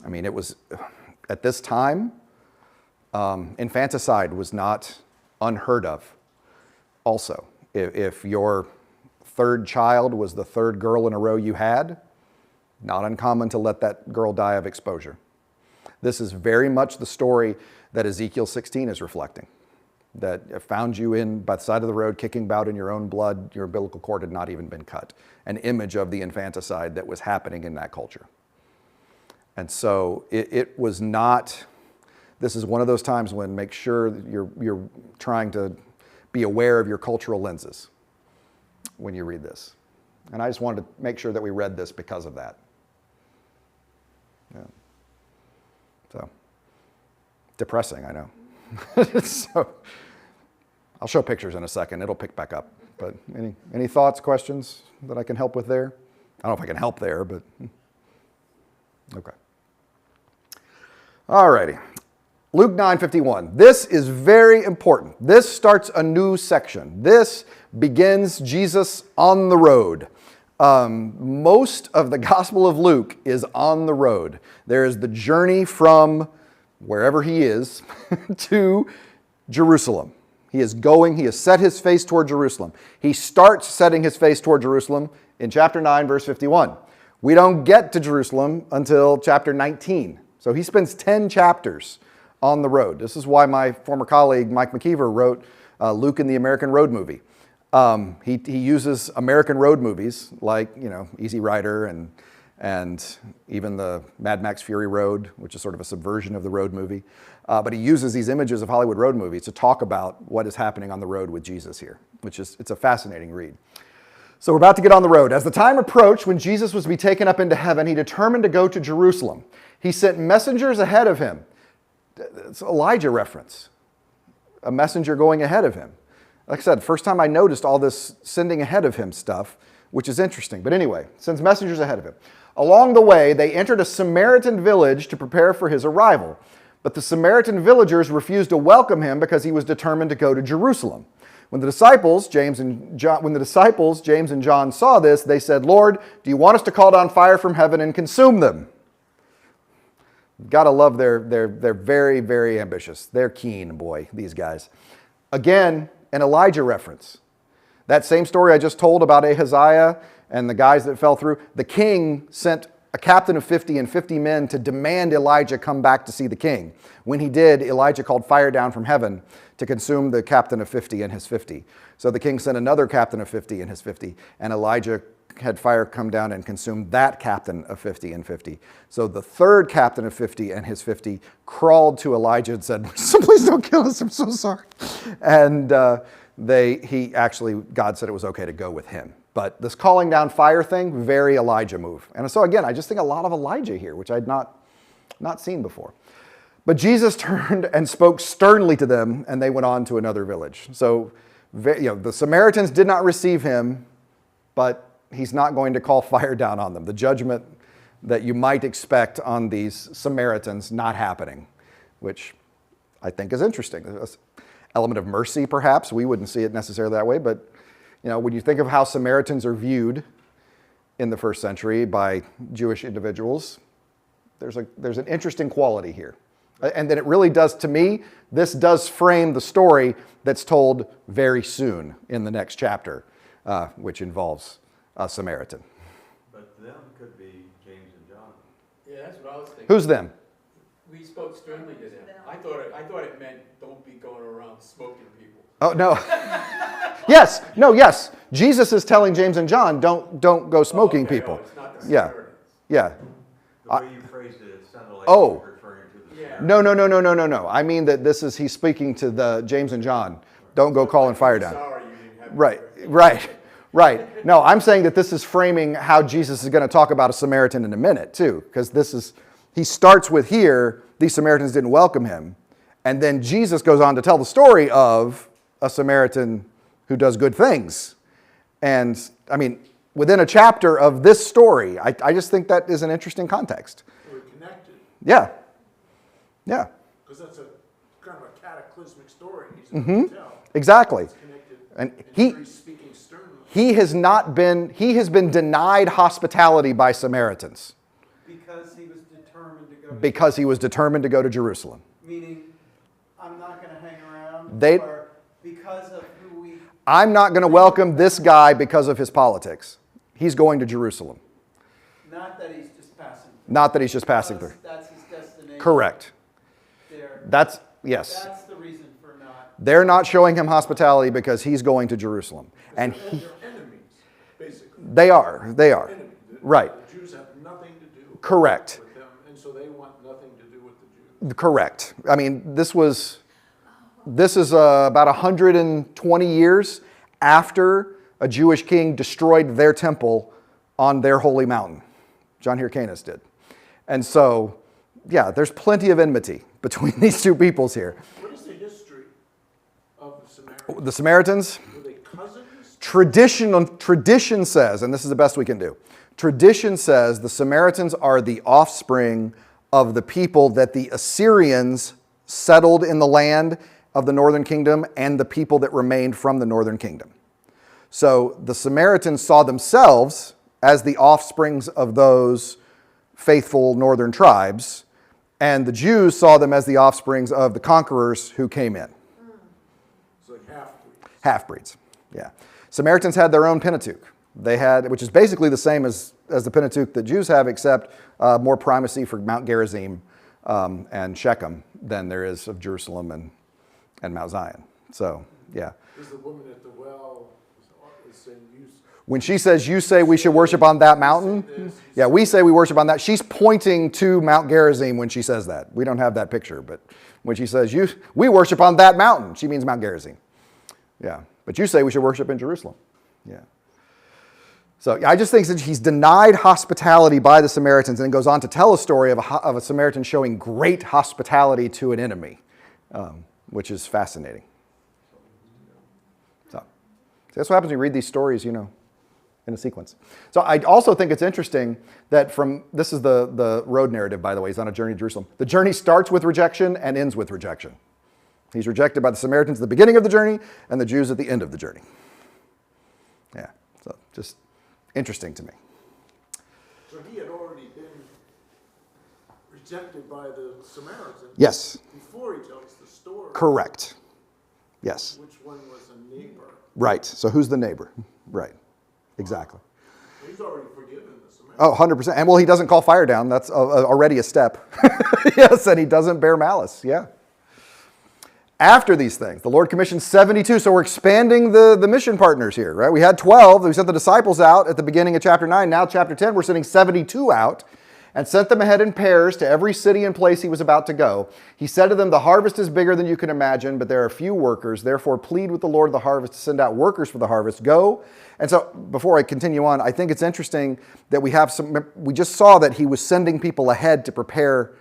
I mean, it was, at this time, infanticide was not unheard of. Also, if your third child was the third girl in a row you had, not uncommon to let that girl die of exposure. This is very much the story that Ezekiel 16 is reflecting. That found you by the side of the road, kicking about in your own blood, your umbilical cord had not even been cut. An image of the infanticide that was happening in that culture. And so it was not, this is one of those times when make sure that you're trying to be aware of your cultural lenses when you read this. And I just wanted to make sure that we read this because of that. Yeah. So, depressing, I know. So, I'll show pictures in a second. It'll pick back up. But any thoughts, questions that I can help with there? I don't know if I can help there, but okay. All righty. Luke 9:51. This is very important. This starts a new section. This begins Jesus on the road. Most of the Gospel of Luke is on the road. There is the journey from wherever he is to Jerusalem. He is going, he has set his face toward Jerusalem. He starts setting his face toward Jerusalem in chapter 9, verse 51. We don't get to Jerusalem until chapter 19. So he spends 10 chapters on the road. This is why my former colleague, Mike McKeever, wrote Luke and the American Road Movie. He uses American road movies like, Easy Rider and even the Mad Max Fury Road, which is sort of a subversion of the road movie. But he uses these images of Hollywood road movies to talk about what is happening on the road with Jesus here, it's a fascinating read. So we're about to get on the road. As the time approached when Jesus was to be taken up into heaven, he determined to go to Jerusalem. He sent messengers ahead of him. It's an Elijah reference. A messenger going ahead of him. Like I said, first time I noticed all this sending ahead of him stuff, which is interesting. But anyway, sends messengers ahead of him. Along the way, they entered a Samaritan village to prepare for his arrival. But the Samaritan villagers refused to welcome him because he was determined to go to Jerusalem. When the disciples, James and John saw this, they said, "Lord, do you want us to call down fire from heaven and consume them?" Gotta love they're very, very ambitious. They're keen, boy, these guys. Again, an Elijah reference. That same story I just told about Ahaziah and the guys that fell through, the king sent a captain of 50 and 50 men to demand Elijah come back to see the king. When he did, Elijah called fire down from heaven to consume the captain of 50 and his 50. So the king sent another captain of 50 and his 50, and Elijah had fire come down and consume that captain of 50 and 50. So the third captain of 50 and his 50 crawled to Elijah and said, "Please don't kill us, I'm so sorry." And God said it was okay to go with him. But this calling down fire thing, very Elijah move. And so again, I just think a lot of Elijah here, which I'd not seen before. But Jesus turned and spoke sternly to them, and they went on to another village. So, the Samaritans did not receive him, but he's not going to call fire down on them. The judgment that you might expect on these Samaritans not happening, which I think is interesting. An element of mercy, perhaps. We wouldn't see it necessarily that way, but when you think of how Samaritans are viewed in the first century by Jewish individuals, there's an interesting quality here. And then it really does, to me, this does frame the story that's told very soon in the next chapter, which involves a Samaritan. But them could be James and John. Yeah, that's what I was thinking. Who's them? We spoke sternly to them. I thought it meant don't be going around smoking people. Oh, no. Yes. Jesus is telling James and John, don't go smoking people. No, it's not the Yeah. Samaritans. Yeah. The way you phrased it, it sounded like Oh. you were referring to the Yeah. No. I mean that he's speaking to the James and John. Don't go calling fire down. Sorry, you didn't have Right. No, I'm saying that this is framing how Jesus is going to talk about a Samaritan in a minute too, because he starts with here, these Samaritans didn't welcome him. And then Jesus goes on to tell the story of a Samaritan who does good things. And I mean, within a chapter of this story, I just think that is an interesting context. We're connected, Yeah. Yeah. because that's a kind of a cataclysmic story he's going to tell. Exactly. It's connected, And here he's speaking sternly. he has been denied hospitality by Samaritans Because he was determined to go. because he was determined to go to Jerusalem. Meaning, I'm not gonna hang around. They- Or because of who we, I'm not going to welcome this guy because of his politics. He's going to Jerusalem. not that he's just passing. Not that he's just passing through. That's his destination. Correct. There. Yes. That's the reason for not. They're not showing him hospitality because he's going to Jerusalem. And They're enemies, basically. they are. Enemies. The- Right. The Jews have nothing to do Correct. with them, and so they want nothing to do with the Jews. Correct. I mean, this is about 120 years after a Jewish king destroyed their temple on their holy mountain. John Hyrcanus did. And so, yeah, there's plenty of enmity between these two peoples here. What is the history of the Samaritans? The Samaritans, Were they cousins? tradition says, and this is the best we can do, tradition says the Samaritans are the offspring of the people that the Assyrians settled in the land of the northern kingdom and the people that remained from the northern kingdom. So the Samaritans saw themselves as the offsprings of those faithful northern tribes, and the Jews saw them as the offsprings of the conquerors who came in. It's like half-breeds. Half-breeds, yeah. Samaritans had their own Pentateuch. They had, which is basically the same as the Pentateuch that Jews have, except more primacy for Mount Gerizim and Shechem than there is of Jerusalem and Mount Zion. So, yeah. Is the woman at the well is saying, When she says, you say we should worship on that mountain, yeah, we say we worship on that. She's pointing to Mount Gerizim when she says that. We don't have that picture, but when she says, we worship on that mountain, she means Mount Gerizim. Yeah, but you say we should worship in Jerusalem. Yeah. So I just think that he's denied hospitality by the Samaritans and then goes on to tell a story of a Samaritan showing great hospitality to an enemy, which is fascinating. So that's what happens when you read these stories, in a sequence. So I also think it's interesting that this is the road narrative, by the way. He's on a journey to Jerusalem. The journey starts with rejection and ends with rejection. He's rejected by the Samaritans at the beginning of the journey and the Jews at the end of the journey. Yeah, so just interesting to me. so he had already been rejected by the Samaritans. Yes, Before he tells the story. correct. Yes, Which one was a neighbor? right. So who's the neighbor? Right, exactly. He's already forgiven the Samaritans. Oh, 100%. And well, he doesn't call fire down. That's already a step. Yes, and he doesn't bear malice. Yeah. After these things, the Lord commissioned 72. So we're expanding the mission partners here, right? We had 12. We sent the disciples out at the beginning of chapter 9. Now chapter 10, we're sending 72 out and sent them ahead in pairs to every city and place he was about to go. He said to them, the harvest is bigger than you can imagine, but there are few workers. Therefore, plead with the Lord of the harvest to send out workers for the harvest. Go. And so before I continue on, I think it's interesting that we just saw that he was sending people ahead to prepare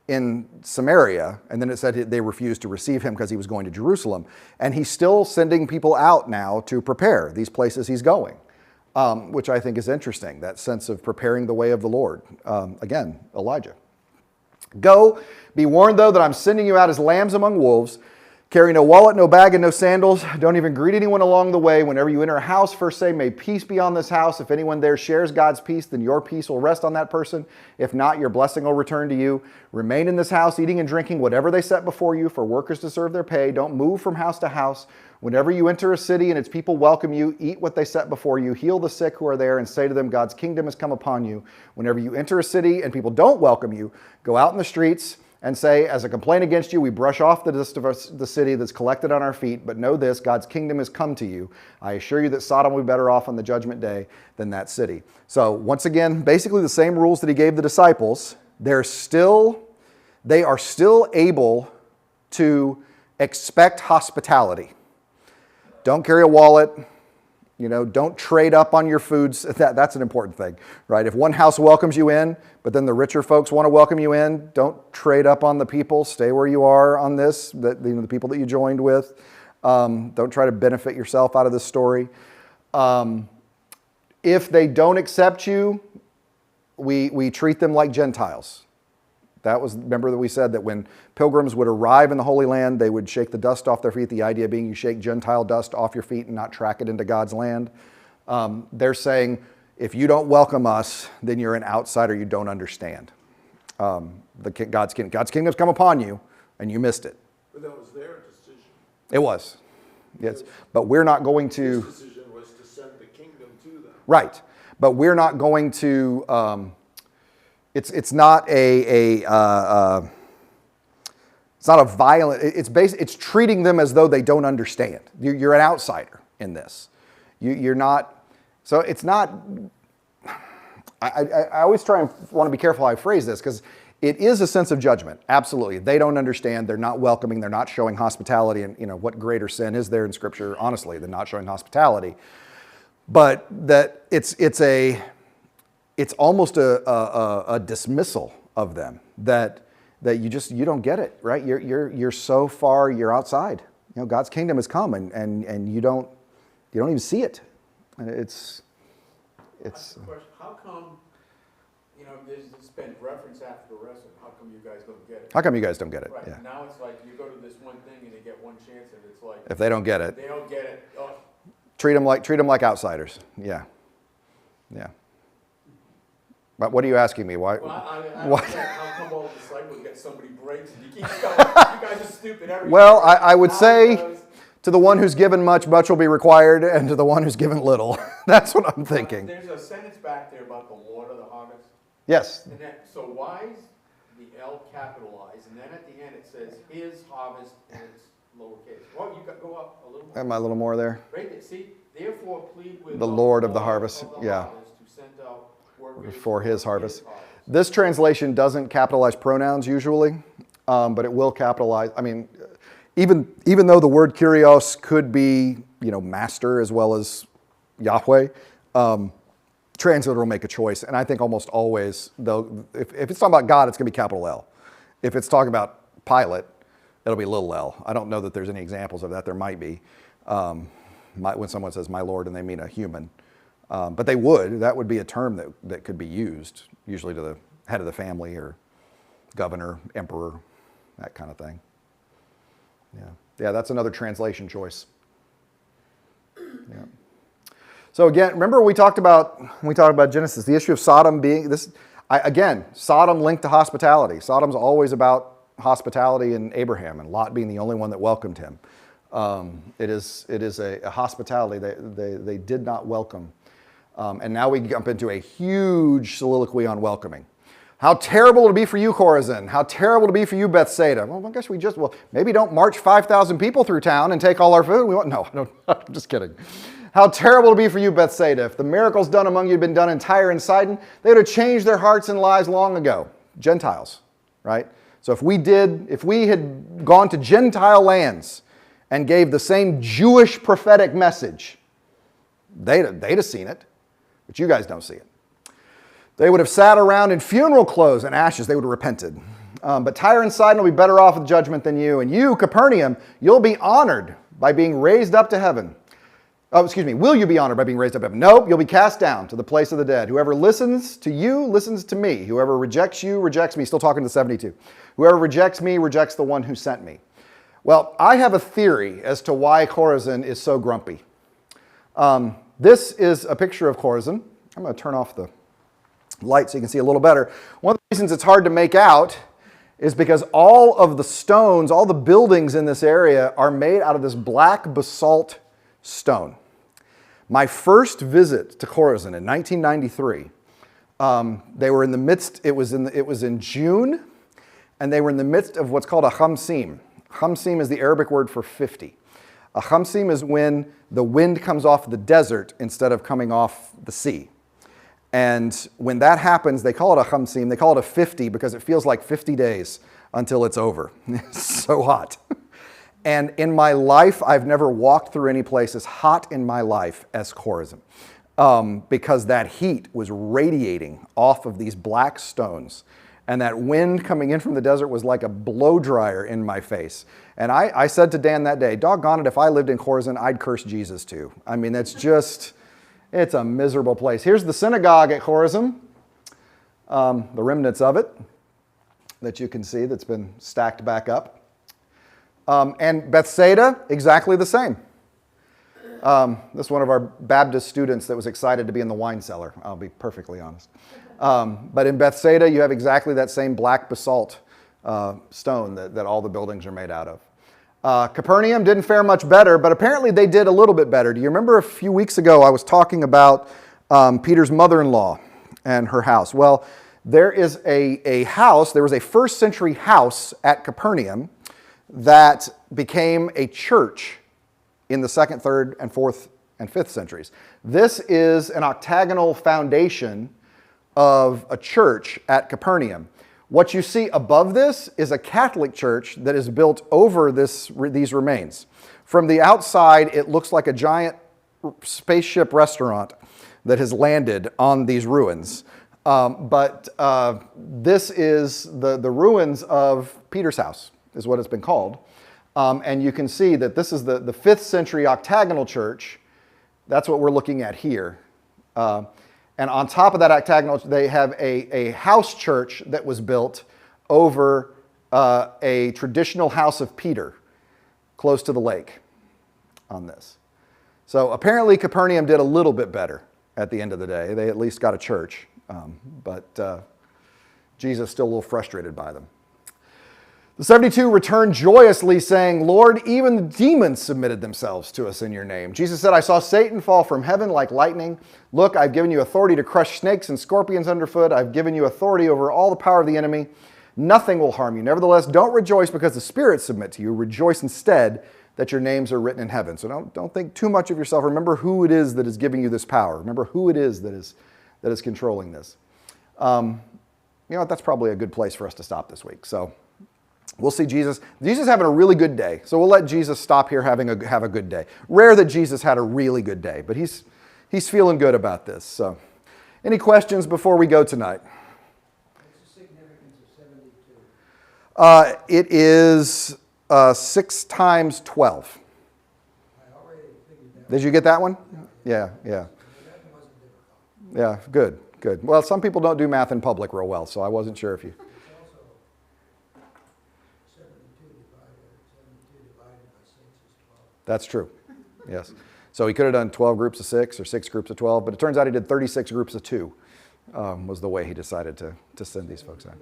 in Samaria, and then it said they refused to receive him because he was going to Jerusalem. And he's still sending people out now to prepare these places he's going, which I think is interesting, that sense of preparing the way of the Lord. Again, Elijah. Go, be warned though that I'm sending you out as lambs among wolves. Carry no wallet, no bag, and no sandals. Don't even greet anyone along the way. Whenever you enter a house, first say, may peace be on this house. If anyone there shares God's peace, then your peace will rest on that person. If not, your blessing will return to you. Remain in this house, eating and drinking whatever they set before you, for workers deserve their pay. Don't move from house to house. Whenever you enter a city and its people welcome you, eat what they set before you. Heal the sick who are there and say to them, God's kingdom has come upon you. Whenever you enter a city and people don't welcome you, go out in the streets and say, as a complaint against you, we brush off the dust of the city that's collected on our feet, but know this, God's kingdom has come to you. I assure you that Sodom will be better off on the judgment day than that city. So once again, basically the same rules that he gave the disciples, they are still able to expect hospitality. Don't carry a wallet, You know, don't trade up on your foods. That's an important thing, right? If one house welcomes you in, but then the richer folks want to welcome you in, don't trade up on the people. Stay where you are on this, the people that you joined with. Don't try to benefit yourself out of this story. If they don't accept you, we treat them like Gentiles. Remember that we said that when pilgrims would arrive in the Holy Land, they would shake the dust off their feet, the idea being you shake Gentile dust off your feet and not track it into God's land. They're saying, if you don't welcome us, then you're an outsider, you don't understand. God's kingdom's come upon you, and you missed it. But that was their decision. It was, yes. But we're not going to... His decision was to send the kingdom to them. Right, but we're not going to... It's not it's not a violent. It's treating them as though they don't understand. You're an outsider in this. You're not. So it's not. I always try and want to be careful how I phrase this because it is a sense of judgment. Absolutely, they don't understand. They're not welcoming. They're not showing hospitality. And what greater sin is there in Scripture, honestly, than not showing hospitality? But that it's almost a dismissal of them that you don't get it, right? You're so far, you're outside. God's kingdom has come and you don't even see it. And it's Question, how come, there's been reference after wrestling, how come you guys don't get it? How come you guys don't get it? Right, Yeah. now it's like you go to this one thing and they get one chance and it's like. If they don't get it, They don't get it. Oh, treat them like outsiders. Yeah. But what are you asking me? Why? well, I why? understand how come all of a sudden we get somebody breaks and you keep going, you guys are stupid every Well, time. I would Now say it goes- to the one who's given much, much will be required, and to the one who's given little. That's what I'm thinking. There's a sentence back there about the Lord of the harvest. Yes. And that, so why is the L capitalized? And then at the end it says his harvest and it's lowercase. Well, you got go up a little more. Am I a little more there? Right there, see, therefore plead with The Lord of the harvest, yeah. To send out workers For his harvest. This translation doesn't capitalize pronouns usually, but it will capitalize. I mean, even though the word kurios could be, master as well as Yahweh, translator will make a choice. And I think almost always, though, if it's talking about God, it's going to be capital L. If it's talking about Pilate, it'll be little l. I don't know that there's any examples of that. There might be. When someone says my Lord and they mean a human. But they would. That would be a term that could be used, usually to the head of the family or governor, emperor, that kind of thing. Yeah, that's another translation choice. Yeah. So again, remember when we talked about Genesis, the issue of Sodom being this. Sodom linked to hospitality. Sodom's always about hospitality in Abraham, and Lot being the only one that welcomed him. It is a hospitality they did not welcome. And now we jump into a huge soliloquy on welcoming. How terrible it'll be for you, Chorazin. How terrible it'll be for you, Bethsaida. Well, I guess maybe don't march 5,000 people through town and take all our food. No, I'm just kidding. How terrible it'll be for you, Bethsaida. If the miracles done among you had been done in Tyre and Sidon, they would have changed their hearts and lives long ago. Gentiles, right? So if we had gone to Gentile lands and gave the same Jewish prophetic message, they'd have seen it, but you guys don't see it. They would have sat around in funeral clothes and ashes. They would have repented. But Tyre and Sidon will be better off with judgment than you. And you, Capernaum, you'll be honored by being raised up to heaven. Will you be honored by being raised up to heaven? Nope, you'll be cast down to the place of the dead. Whoever listens to you, listens to me. Whoever rejects you, rejects me. Still talking to 72. Whoever rejects me, rejects the one who sent me. Well, I have a theory as to why Chorazin is so grumpy. This is a picture of Chorazin. I'm going to turn off the light so you can see a little better. One of the reasons it's hard to make out is because all of the stones, all the buildings in this area are made out of this black basalt stone. My first visit to Chorazin in 1993, they were in the midst, it was in June, and they were in the midst of what's called a Khamsim. Khamsim is the Arabic word for 50. A Khamsim is when the wind comes off the desert instead of coming off the sea. And when that happens, they call it a Khamsim. They call it a 50 because it feels like 50 days until it's over. It's so hot. And in my life, I've never walked through any place as hot in my life as Chorazin, because that heat was radiating off of these black stones. And that wind coming in from the desert was like a blow dryer in my face. And I said to Dan that day, doggone it, if I lived in Chorazin, I'd curse Jesus too. I mean, it's a miserable place. Here's the synagogue at Chorazin, the remnants of it that you can see that's been stacked back up. And Bethsaida, exactly the same. This is one of our Baptist students that was excited to be in the wine cellar, I'll be perfectly honest. But in Bethsaida, you have exactly that same black basalt stone that all the buildings are made out of. Capernaum didn't fare much better, but apparently they did a little bit better. Do you remember a few weeks ago I was talking about Peter's mother-in-law and her house? Well, there is a house, there was a first century house at Capernaum that became a church in the 2nd, 3rd, and 4th, and 5th centuries. This is an octagonal foundation of a church at Capernaum. What you see above this is a Catholic church that is built over these remains. From the outside, it looks like a giant spaceship restaurant that has landed on these ruins. But this is the ruins of Peter's house, is what it's been called. And you can see that this is the 5th century octagonal church. That's what we're looking at here. And on top of that octagonal, they have a house church that was built over a traditional house of Peter, close to the lake on this. So apparently Capernaum did a little bit better at the end of the day. They at least got a church. But Jesus is still a little frustrated by them. The 72 returned joyously, saying, Lord, even the demons submitted themselves to us in your name. Jesus said, I saw Satan fall from heaven like lightning. Look, I've given you authority to crush snakes and scorpions underfoot. I've given you authority over all the power of the enemy. Nothing will harm you. Nevertheless, don't rejoice because the spirits submit to you. Rejoice instead that your names are written in heaven. So don't think too much of yourself. Remember who it is that is giving you this power. Remember who it is that is controlling this. You know, that's probably a good place for us to stop this week. So we'll see Jesus. Jesus having a really good day. So we'll let Jesus stop here have a good day. Rare that Jesus had a really good day, but he's feeling good about this. So any questions before we go tonight? What's the significance of 72? It is 6 times 12. I already figured that. Did you get that one? Yeah. That wasn't difficult. Yeah, good. Well, some people don't do math in public real well, so I wasn't sure if you... It's also 72 divided by 6 is 12. That's true. Yes. So he could have done 12 groups of 6 or 6 groups of 12, but it turns out he did 36 groups of 2, was the way he decided to send these folks out.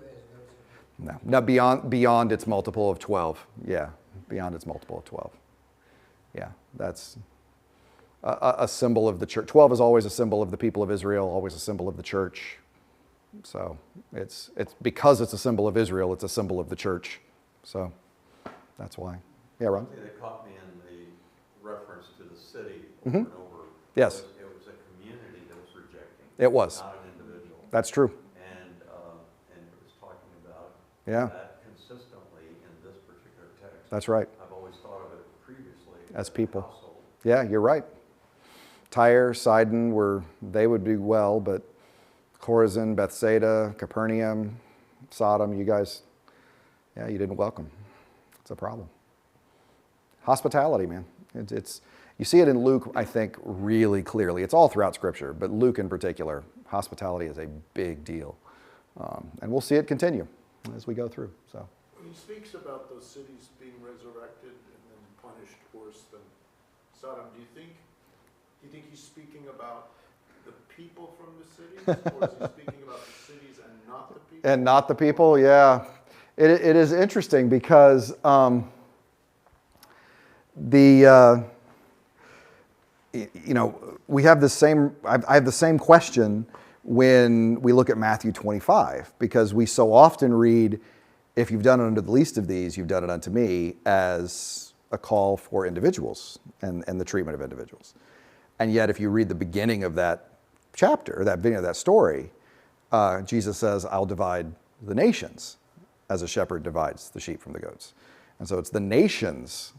No, beyond its multiple of 12. Yeah, beyond its multiple of 12. Yeah, that's a symbol of the church. 12 is always a symbol of the people of Israel, always a symbol of the church. So it's because it's a symbol of Israel, it's a symbol of the church. So that's why. Yeah, Ron? Something that caught me in the reference to the city over and over. Yes. It was a community that was rejecting. It was. Not an individual. That's true. And it was talking about Yeah. that consistently in this particular text. That's right. I've always thought of it previously As a people. household. Yeah, you're right. Tyre, Sidon, they would do well, but Chorazin, Bethsaida, Capernaum, Sodom, you guys, yeah, you didn't welcome. It's a problem. Hospitality, man. You see it in Luke, I think, really clearly. It's all throughout Scripture, but Luke in particular, hospitality is a big deal. And we'll see it continue as we go through. So. When he speaks about those cities being resurrected and then punished worse than Sodom, do you think he's speaking about the people from the cities, or is he speaking about the cities and not the people? And not the people, yeah. It is interesting because we have the same. I have the same question when we look at Matthew 25, because we so often read, "If you've done it unto the least of these, you've done it unto me," as a call for individuals and the treatment of individuals. And yet, if you read the beginning of that chapter, or that beginning of that story, Jesus says, I'll divide the nations as a shepherd divides the sheep from the goats. And so it's the nations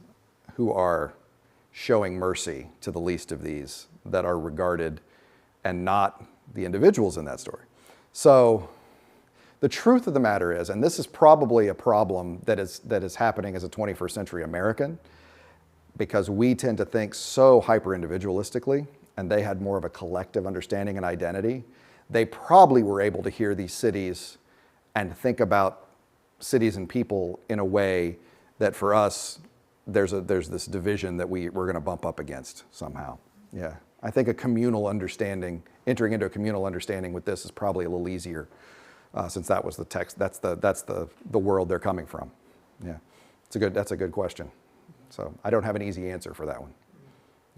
who are showing mercy to the least of these that are regarded, and not the individuals in that story. So the truth of the matter is, and this is probably a problem that is happening as a 21st century American, because we tend to think so hyper-individualistically, and they had more of a collective understanding and identity. They probably were able to hear these cities and think about cities and people in a way that for us, there's this division that we're going to bump up against somehow. Yeah, I think a communal understanding, entering into a communal understanding with this is probably a little easier, since that was the text. That's the world they're coming from. Yeah, that's a good question. So I don't have an easy answer for that one.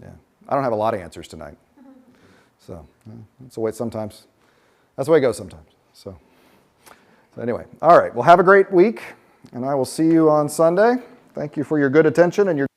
Yeah, I don't have a lot of answers tonight. So that's the way sometimes. That's the way it goes sometimes. So anyway, all right. Well, have a great week, and I will see you on Sunday. Thank you for your good attention and your